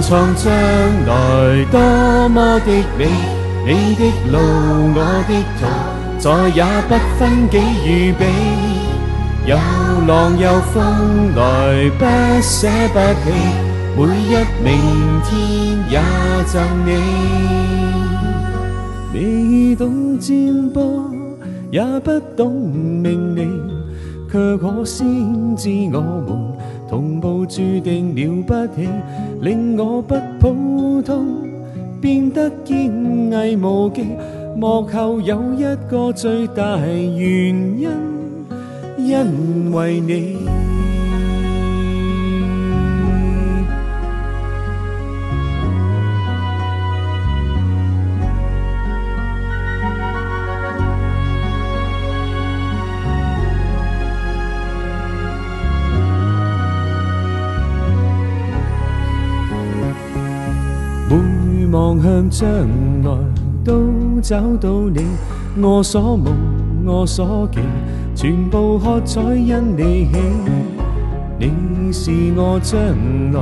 藏將來多麼的美，你的路我的途，再也不分己與彼。有浪有風來不捨不棄，每一明天也贈你。你懂占卜，也不懂命理，卻可先知我們同步注定了不起，令我不普通，變得堅毅無忌。幕後有一個最大原因，因為你。每望向將來都找到你，我所夢我所寄，全部喝彩因你起。你是我將來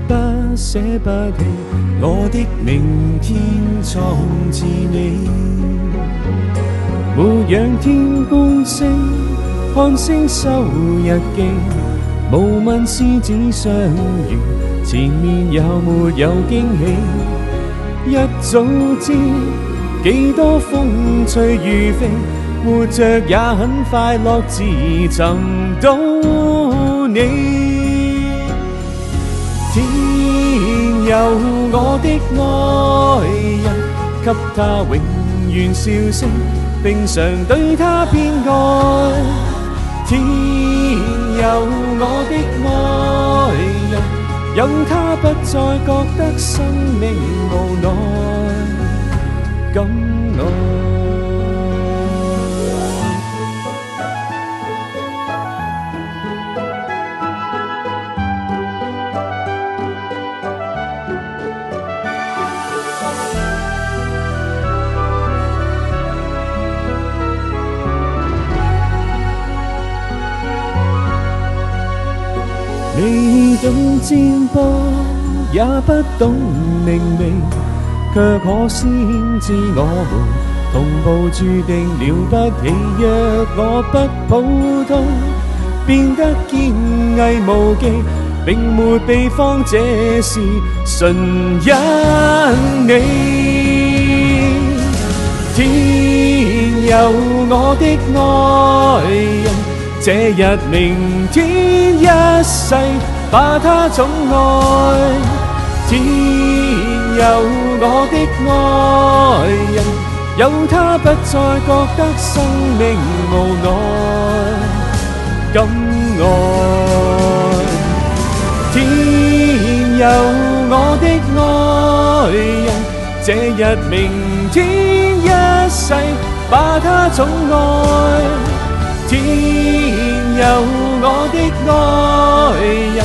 不捨不棄，我的明天創自你。沒仰天觀星，看星收日記，無問獅子相遇，前面有沒有驚喜？一早知幾多風吹雨飛，活着也很快樂，自尋到你。天有我的愛人，給他永遠笑聲，並常對他偏愛。天有我的愛人，有他不再覺得生命無奈，敢愛。你懂占卜，也不懂命理，卻可先知我們同步注定了不起。若我不普通，變得堅毅無忌，並沒秘方，這是純因你。天有我的愛人，這日明天一世把他寵愛。天有我的愛人，有他不再覺得生命無奈，敢愛。天有我的愛人，這日明天一世把他寵愛。天有我的愛人，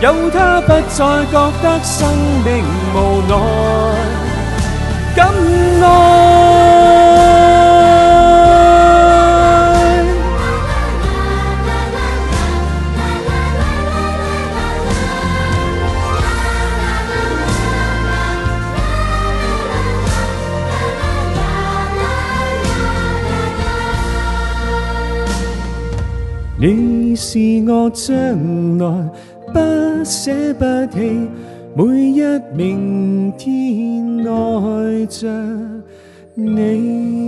有他不再覺得生命無奈，敢愛。你是我將來不捨不棄，每一明天愛着你。